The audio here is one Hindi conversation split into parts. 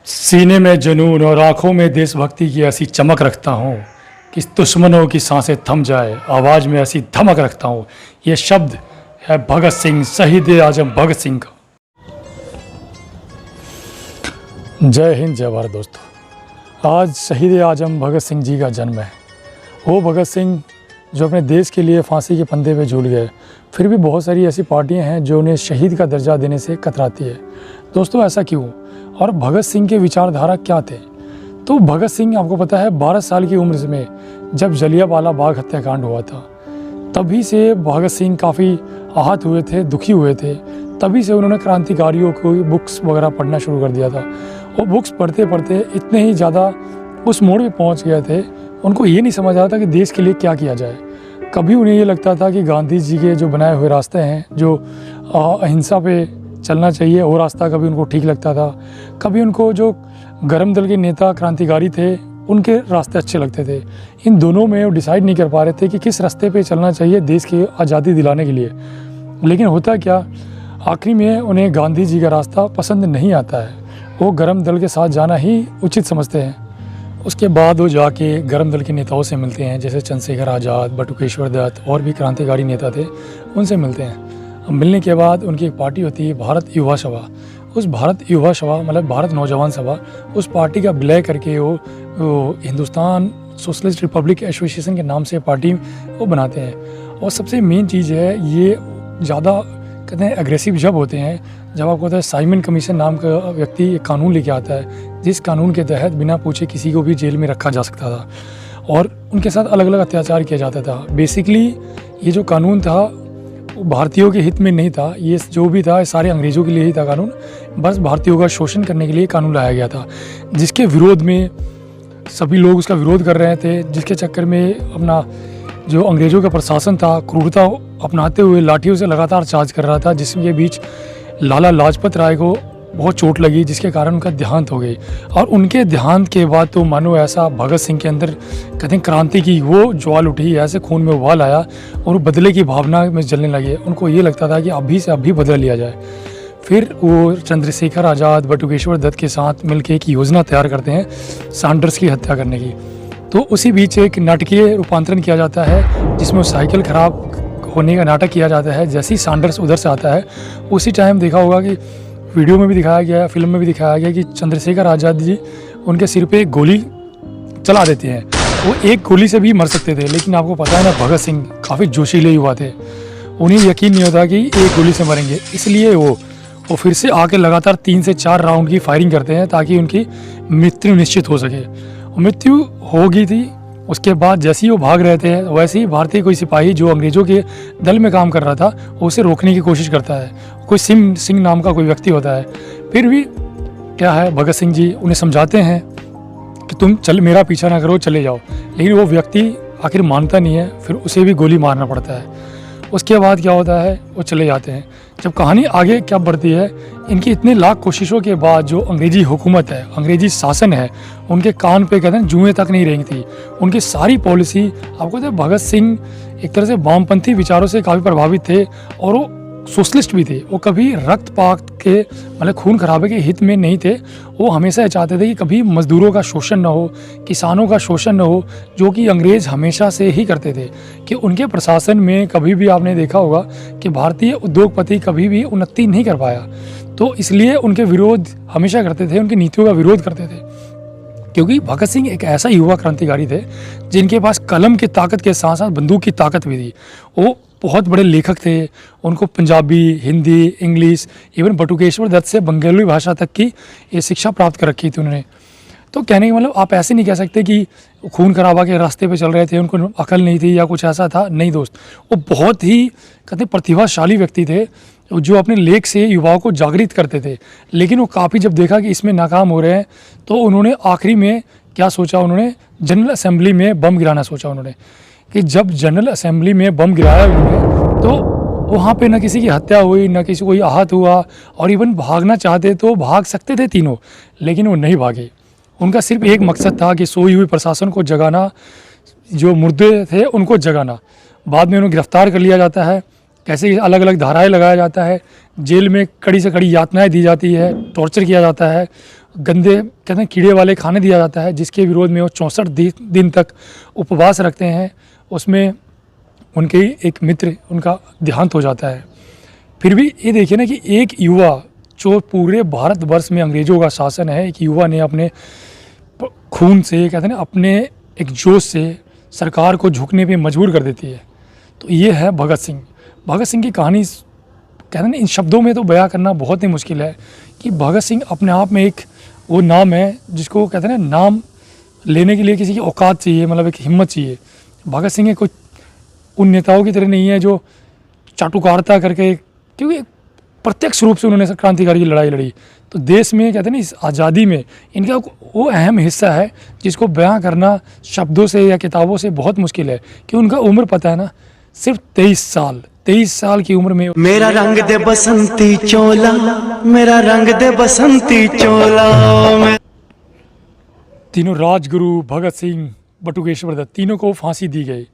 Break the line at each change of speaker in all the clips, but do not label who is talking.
सीने में जुनून और आंखों में देशभक्ति की ऐसी चमक रखता हूँ कि दुश्मनों की सांसें थम जाए, आवाज़ में ऐसी धमक रखता हूँ। ये शब्द है भगत सिंह, शहीद आजम भगत सिंह का। जय हिंद, जय भारत। दोस्तों, आज शहीद आजम भगत सिंह जी का जन्म है। वो भगत सिंह जो अपने देश के लिए फांसी के फंदे पे झूल गए। फिर भी बहुत सारी ऐसी पार्टियां हैं जो उन्हें शहीद का दर्जा देने से कतराती है। दोस्तों, ऐसा क्यों? और भगत सिंह के विचारधारा क्या थे? तो भगत सिंह, आपको पता है, 12 साल की उम्र में जब जलियांवाला बाग हत्याकांड हुआ था, तभी से भगत सिंह काफ़ी आहत हुए थे, दुखी हुए थे। तभी से उन्होंने क्रांतिकारियों को बुक्स वगैरह पढ़ना शुरू कर दिया था। वो बुक्स पढ़ते पढ़ते इतने ही ज़्यादा उस मोड़ पे पहुंच गए थे, उनको ये नहीं समझ आ रहा था कि देश के लिए क्या किया जाए। कभी उन्हें ये लगता था कि गांधी जी के जो बनाए हुए रास्ते हैं, जो अहिंसा पे चलना चाहिए, वो रास्ता कभी उनको ठीक लगता था। कभी उनको जो गरम दल के नेता क्रांतिकारी थे, उनके रास्ते अच्छे लगते थे। इन दोनों में वो डिसाइड नहीं कर पा रहे थे कि किस रास्ते पे चलना चाहिए देश की आज़ादी दिलाने के लिए। लेकिन होता क्या, आखिरी में उन्हें गांधी जी का रास्ता पसंद नहीं आता है। वो गरम दल के साथ जाना ही उचित समझते हैं। उसके बाद वो जाके गरम दल के नेताओं से मिलते हैं, जैसे चंद्रशेखर आज़ाद, बटुकेश्वर दत्त और भी क्रांतिकारी नेता थे, उनसे मिलते हैं। मिलने के बाद उनकी एक पार्टी होती है भारत युवा सभा। उस भारत युवा सभा मतलब भारत नौजवान सभा, उस पार्टी का विलय करके वो हिंदुस्तान सोशलिस्ट रिपब्लिक एसोसिएशन के नाम से पार्टी वो बनाते हैं। और सबसे मेन चीज़ है, ये ज़्यादा कहते हैं एग्रेसिव जब होते हैं, जब आपको पता है साइमन कमीशन नाम का व्यक्ति एक कानून लेके आता है, जिस कानून के तहत बिना पूछे किसी को भी जेल में रखा जा सकता था और उनके साथ अलग अलग अत्याचार किया जाता था। बेसिकली ये जो कानून था वो भारतीयों के हित में नहीं था। ये जो भी था सारे अंग्रेज़ों के लिए ही था कानून। बस भारतीयों का शोषण करने के लिए कानून लाया गया था, जिसके विरोध में सभी लोग उसका विरोध कर रहे थे। जिसके चक्कर में अपना जो अंग्रेज़ों का प्रशासन था, क्रूरता अपनाते हुए लाठियों से लगातार चार्ज कर रहा था, जिसके बीच लाला लाजपत राय को बहुत चोट लगी, जिसके कारण उनका देहांत हो गई। और उनके देहांत के बाद तो मानो ऐसा भगत सिंह के अंदर कहते हैं क्रांति की वो ज्वाल उठी, ऐसे खून में उबाल आया और बदले की भावना में जलने लगे। उनको ये लगता था कि अभी से अभी बदला लिया जाए। फिर वो चंद्रशेखर आज़ाद, बटुकेश्वर दत्त के साथ मिलकर एक योजना तैयार करते हैं सैंडर्स की हत्या करने की। तो उसी बीच एक नाटकीय रूपांतरण किया जाता है, जिसमें साइकिल खराब होने का नाटक किया जाता है। जैसे ही सैंडर्स उधर से आता है, उसी टाइम देखा होगा कि वीडियो में भी दिखाया गया, फिल्म में भी दिखाया गया कि चंद्रशेखर आज़ाद जी उनके सिर पे एक गोली चला देते हैं। वो एक गोली से भी मर सकते थे, लेकिन आपको पता है ना, भगत सिंह काफ़ी जोशीले युवा थे। उन्हें यकीन नहीं होता कि एक गोली से मरेंगे, इसलिए वो फिर से आके लगातार 3 से 4 राउंड की फायरिंग करते हैं ताकि उनकी मृत्यु निश्चित हो सके। मृत्यु हो गई थी। उसके बाद जैसे ही वो भाग रहे थे, वैसे ही भारतीय कोई सिपाही जो अंग्रेज़ों के दल में काम कर रहा था, उसे रोकने की कोशिश करता है। कोई सिंह नाम का कोई व्यक्ति होता है। फिर भी क्या है, भगत सिंह जी उन्हें समझाते हैं कि तुम मेरा पीछा ना करो, चले जाओ। लेकिन वो व्यक्ति आखिर मानता नहीं है, फिर उसे भी गोली मारना पड़ता है। उसके बाद क्या होता है, वो चले जाते हैं। जब कहानी आगे क्या बढ़ती है, इनकी इतने लाख कोशिशों के बाद जो अंग्रेजी हुकूमत है, अंग्रेजी शासन है, उनके कान पे कहते हैं जुएं तक नहीं रेंगी थी। उनकी सारी पॉलिसी, आपको पता है भगत सिंह एक तरह से वामपंथी विचारों से काफ़ी प्रभावित थे और वो सोशलिस्ट भी थे। वो कभी रक्तपात के मतलब खून खराबे के हित में नहीं थे। वो हमेशा चाहते थे कि कभी मजदूरों का शोषण न हो, किसानों का शोषण न हो, जो कि अंग्रेज़ हमेशा से ही करते थे। कि उनके प्रशासन में कभी भी आपने देखा होगा कि भारतीय उद्योगपति कभी भी उन्नति नहीं कर पाया। तो इसलिए उनके विरोध हमेशा करते थे, उनकी नीतियों का विरोध करते थे। क्योंकि भगत सिंह एक ऐसा युवा क्रांतिकारी थे जिनके पास कलम की ताकत के साथ साथ बंदूक की ताकत भी थी। वो बहुत बड़े लेखक थे। उनको पंजाबी, हिंदी, इंग्लिश, इवन बटुकेश्वर दत्त से बंगाली भाषा तक की ये शिक्षा प्राप्त कर रखी थी उन्होंने। तो कहने का मतलब, आप ऐसे नहीं कह सकते कि खून खराबा के रास्ते पे चल रहे थे, उनको अकल नहीं थी या कुछ ऐसा था। नहीं दोस्त, वो बहुत ही कहते प्रतिभाशाली व्यक्ति थे जो अपने लेख से युवाओं को जागृत करते थे। लेकिन वो काफ़ी जब देखा कि इसमें नाकाम हो रहे हैं, तो उन्होंने आखिरी में क्या सोचा, उन्होंने जनरल असेंबली में बम गिराना सोचा। उन्होंने कि जब जनरल असेंबली में बम गिराया उन्होंने, तो वहाँ पे न किसी की हत्या हुई, न किसी कोई आहत हुआ। और इवन भागना चाहते तो भाग सकते थे तीनों, लेकिन वो नहीं भागे। उनका सिर्फ एक मकसद था कि सोई हुई प्रशासन को जगाना, जो मुर्दे थे उनको जगाना। बाद में उन्हें गिरफ्तार कर लिया जाता है, कैसे अलग अलग धाराएं लगाया जाता है, जेल में कड़ी से कड़ी यातनाएं दी जाती है, टॉर्चर किया जाता है। गंदे कहते हैं कीड़े वाले खाने दिया जाता है, जिसके विरोध में वो 64 दिन तक उपवास रखते हैं। उसमें उनके ही एक मित्र उनका देहांत हो जाता है। फिर भी ये देखिए ना कि एक युवा जो पूरे भारतवर्ष में अंग्रेज़ों का शासन है, एक युवा ने अपने खून से कहते हैं ना अपने एक जोश से सरकार को झुकने पे मजबूर कर देती है। तो ये है भगत सिंह। भगत सिंह की कहानी कहते हैं ना इन शब्दों में तो बयां करना बहुत ही मुश्किल है कि भगत सिंह अपने आप में एक वो नाम है जिसको कहते हैं ना नाम लेने के लिए किसी की औकात चाहिए, मतलब एक हिम्मत चाहिए। भगत सिंह कोई उन नेताओं की तरह नहीं है जो चाटुकारिता करके, क्योंकि प्रत्यक्ष रूप से उन्होंने क्रांतिकारी की लड़ाई लड़ी। तो देश में कहते हैं ना इस आज़ादी में इनका वो अहम हिस्सा है जिसको बयां करना शब्दों से या किताबों से बहुत मुश्किल है। कि उनका उम्र पता है ना, सिर्फ 23 साल की उम्र में
मेरा रंग दे बसंती चोला, मेरा रंग दे बसंती चोला।
तीनों राजगुरु भगत सिंह, बटुकेश्वर दत्त, तीनों को फांसी दी गई।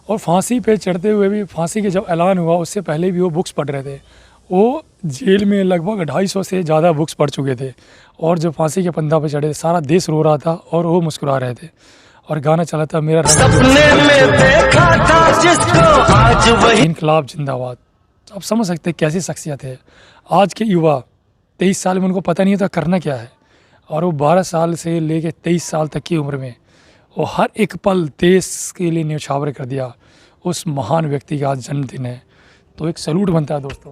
और फांसी पे चढ़ते हुए भी, फांसी के जब ऐलान हुआ उससे पहले भी वो बुक्स पढ़ रहे थे। वो जेल में लगभग 250 से ज़्यादा बुक्स पढ़ चुके थे। और जब फांसी के पंधा पे चढ़े सारा देश रो रहा था और वो मुस्कुरा रहे थे। और गाना चला था मेरा
सपने में देखा था जिसको आज वही।
इनकलाब जिंदाबाद। आप समझ सकते हैं कैसी शख्सियत है। आज के युवा 23 साल में उनको पता नहीं होता करना क्या है, और वो 12 साल से लेके 23 साल तक की उम्र में वो हर एक पल देश के लिए न्यौछावर कर दिया। उस महान व्यक्ति का आज जन्मदिन है, तो एक सैल्यूट बनता है दोस्तों।